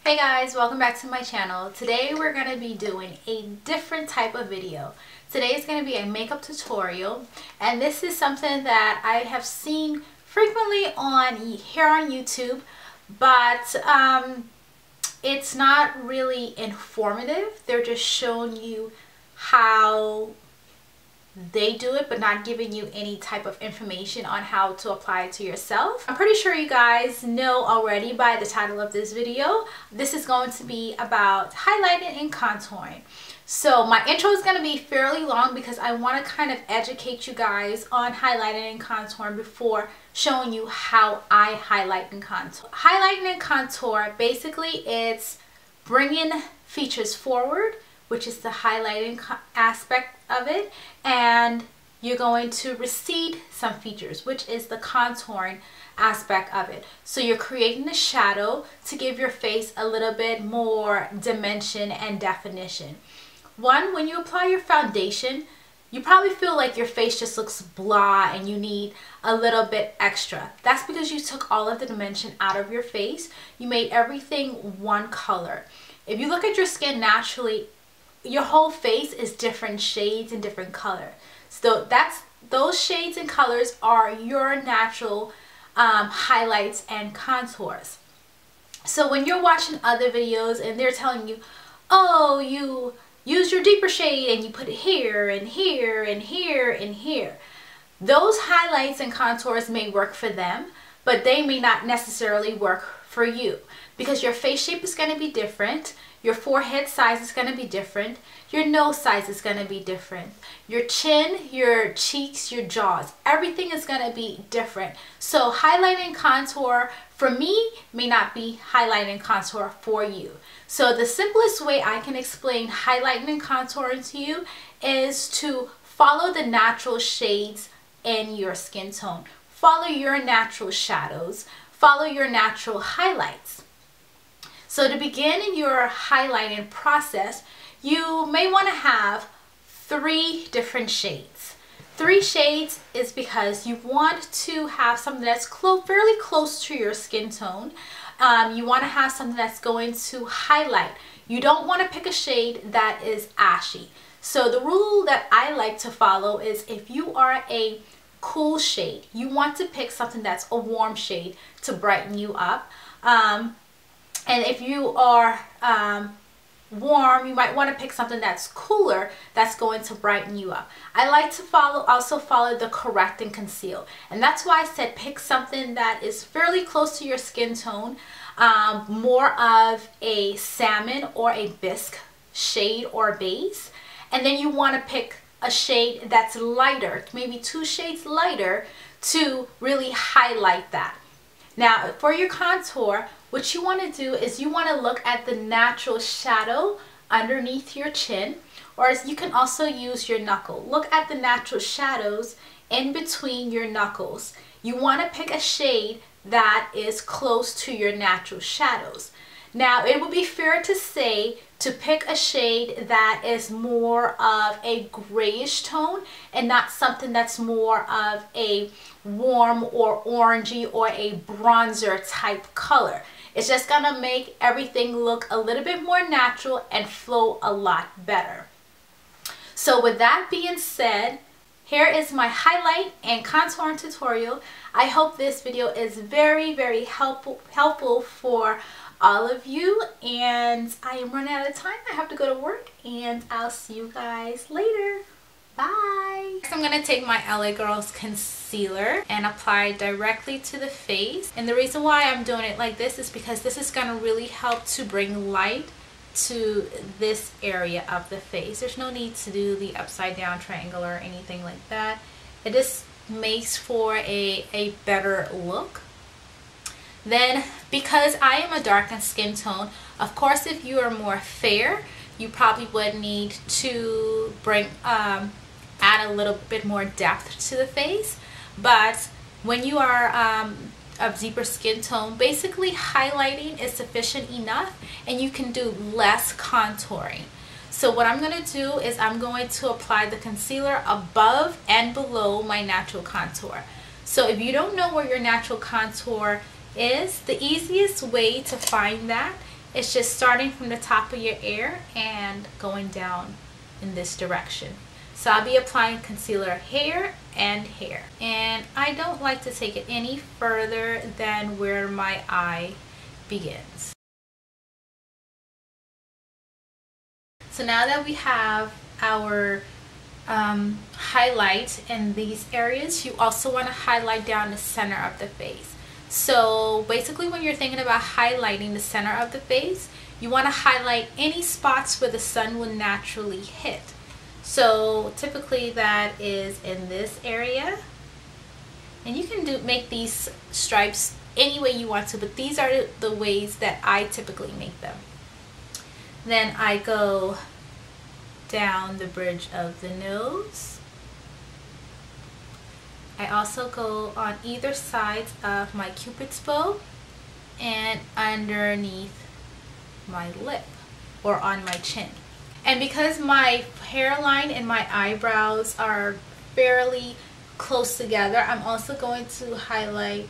Hey guys, welcome back to my channel. Today we're going to be doing a different type of video. Today is going to be a makeup tutorial, and this is something that I have seen frequently here on YouTube, but it's not really informative. They're just showing you how they do it, but not giving you any type of information on how to apply it to yourself. I'm pretty sure you guys know already by the title of this video. This is going to be about highlighting and contouring. So my intro is going to be fairly long because I want to kind of educate you guys on highlighting and contouring before showing you how I highlight and contour. Highlighting and contour, basically it's bringing features forward, which is the highlighting aspect of it, and you're going to recede some features, which is the contouring aspect of it. So you're creating a shadow to give your face a little bit more dimension and definition. When you apply your foundation, you probably feel like your face just looks blah and you need a little bit extra. That's because you took all of the dimension out of your face. You made everything one color. If you look at your skin naturally, your whole face is different shades and different color. So those shades and colors are your natural highlights and contours. So when you're watching other videos and they're telling you, oh, you use your deeper shade and you put it here and here and here and here, those highlights and contours may work for them, but they may not necessarily work for you because your face shape is going to be different. Your forehead size is going to be different. Your nose size is going to be different. Your chin, your cheeks, your jaws, everything is going to be different. So highlight and contour for me may not be highlight and contour for you. So the simplest way I can explain highlighting and contouring to you is to follow the natural shades in your skin tone. Follow your natural shadows. Follow your natural highlights. So to begin your highlighting process, you may want to have 3 different shades. 3 shades is because you want to have something that's fairly close to your skin tone. You want to have something that's going to highlight. You don't want to pick a shade that is ashy. So the rule that I like to follow is if you are a cool shade, you want to pick something that's a warm shade to brighten you up. And if you are warm, you might want to pick something that's cooler that's going to brighten you up. I like to also follow the correct and conceal. And that's why I said pick something that is fairly close to your skin tone, more of a salmon or a bisque shade or base. And then you want to pick a shade that's lighter, maybe 2 shades lighter, to really highlight that. Now for your contour, what you want to do is you want to look at the natural shadow underneath your chin, or you can also use your knuckle. Look at the natural shadows in between your knuckles. You want to pick a shade that is close to your natural shadows. Now it would be fair to say to pick a shade that is more of a grayish tone and not something that's more of a warm or orangey or a bronzer type color. It's just gonna make everything look a little bit more natural and flow a lot better. So with that being said, here is my highlight and contouring tutorial. I hope this video is very, very helpful for all of you, and I am running out of time. I have to go to work, and I'll see you guys later. Bye. I'm going to take my LA Girls concealer and apply directly to the face. And the reason why I'm doing it like this is because this is going to really help to bring light to this area of the face. There's no need to do the upside down triangle or anything like that. It just makes for a better look. Then, because I am a darkened skin tone, of course if you are more fair, you probably would need to add a little bit more depth to the face. But when you are of deeper skin tone, basically highlighting is sufficient enough and you can do less contouring. So what I'm going to do is I'm going to apply the concealer above and below my natural contour. So if you don't know where your natural contour is, the easiest way to find that It's just starting from the top of your ear and going down in this direction. So I'll be applying concealer here and here. And I don't like to take it any further than where my eye begins. So now that we have our highlight in these areas, you also want to highlight down the center of the face. So basically when you're thinking about highlighting the center of the face, you want to highlight any spots where the sun will naturally hit. So typically that is in this area, and you can make these stripes any way you want to, but these are the ways that I typically make them. Then I go down the bridge of the nose. I also go on either side of my Cupid's bow and underneath my lip or on my chin. And because my hairline and my eyebrows are fairly close together, I'm also going to highlight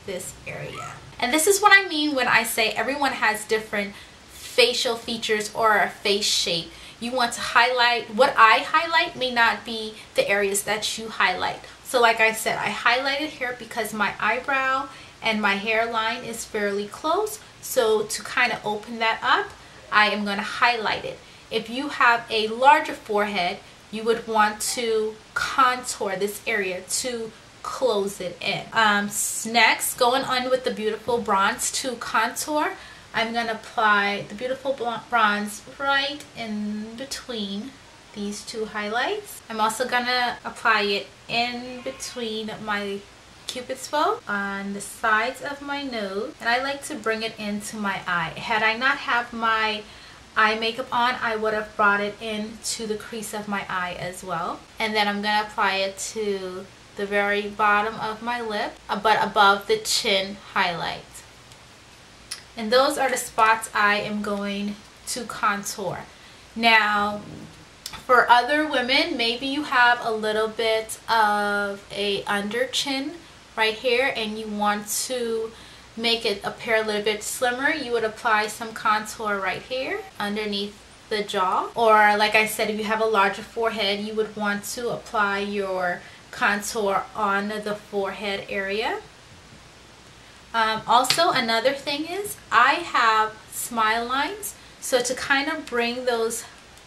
this area. And this is what I mean when I say everyone has different facial features or a face shape. You want to highlight, what I highlight may not be the areas that you highlight. So like I said, I highlighted here because my eyebrow and my hairline is fairly close. So to kind of open that up, I am going to highlight it. If you have a larger forehead, you would want to contour this area to close it in. Next, going on with the Beautiful Bronze to contour, I'm going to apply the Beautiful Bronze right in between these two highlights. I'm also going to apply it in between my Cupid's bow on the sides of my nose, and I like to bring it into my eye. Had I not have my eye makeup on, I would have brought it into the crease of my eye as well. And then I'm going to apply it to the very bottom of my lip, but above the chin highlight. And those are the spots I am going to contour. Now, for other women, maybe you have a little bit of a under chin right here and you want to make it appear a little bit slimmer. You would apply some contour right here underneath the jaw. Or like I said, if you have a larger forehead, you would want to apply your contour on the forehead area. Also, another thing is I have smile lines, so to kind of bring those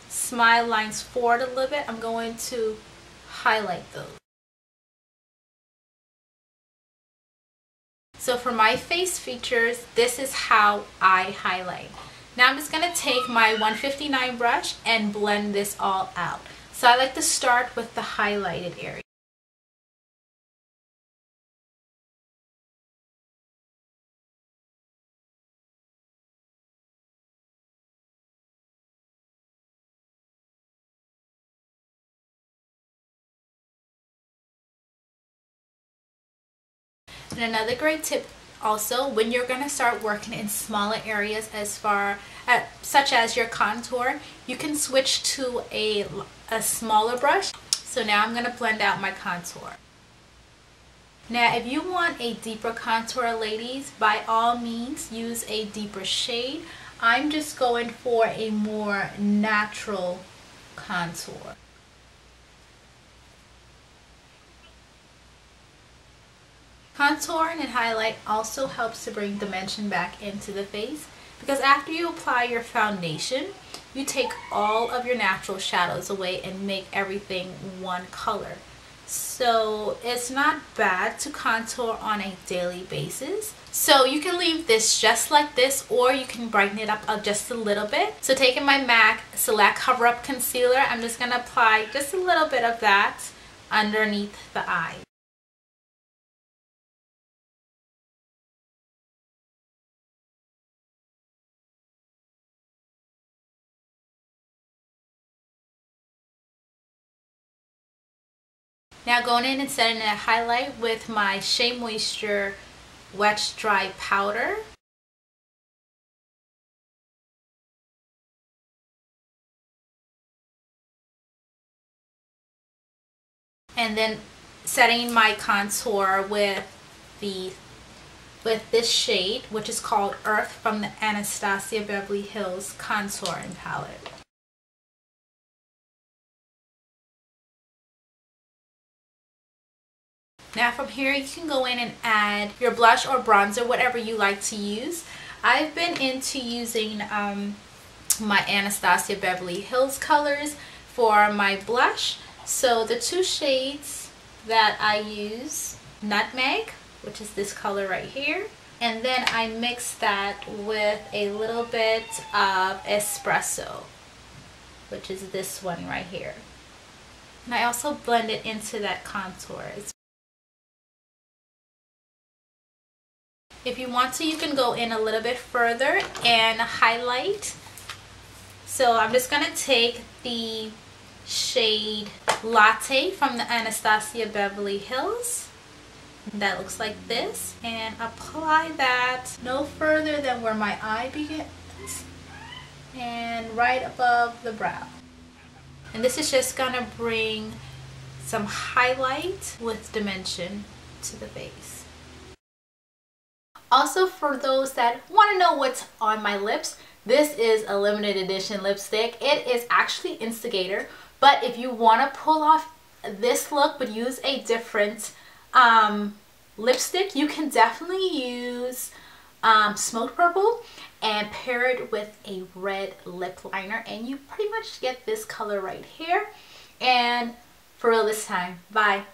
smile lines forward a little bit, I'm going to highlight those. So for my face features, this is how I highlight. Now I'm just going to take my 159 brush and blend this all out. So I like to start with the highlighted area. And another great tip also, when you're going to start working in smaller areas such as your contour, you can switch to a smaller brush. So now I'm going to blend out my contour. Now if you want a deeper contour, ladies, by all means use a deeper shade. I'm just going for a more natural contour. Contouring and highlight also helps to bring dimension back into the face, because after you apply your foundation, you take all of your natural shadows away and make everything one color. So it's not bad to contour on a daily basis. So you can leave this just like this, or you can brighten it up just a little bit. So taking my MAC Select Cover Up Concealer, I'm just going to apply just a little bit of that underneath the eye. Now going in and setting a highlight with my Shea Moisture Wet Dry Powder. And then setting my contour with the with this shade, which is called Earth, from the Anastasia Beverly Hills Contouring Palette. Now from here you can go in and add your blush or bronzer, whatever you like to use. I've been into using my Anastasia Beverly Hills colors for my blush. So the two shades that I use, Nutmeg, which is this color right here, and then I mix that with a little bit of Espresso, which is this one right here. And I also blend it into that contour. If you want to, you can go in a little bit further and highlight. So I'm just going to take the shade Latte from the Anastasia Beverly Hills. That looks like this, and apply that no further than where my eye begins and right above the brow. And this is just going to bring some highlight with dimension to the face. Also, for those that want to know what's on my lips, this is a limited edition lipstick. It is actually Instigator, but if you want to pull off this look but use a different lipstick, you can definitely use Smoked Purple and pair it with a red lip liner, and you pretty much get this color right here. And for real this time, bye.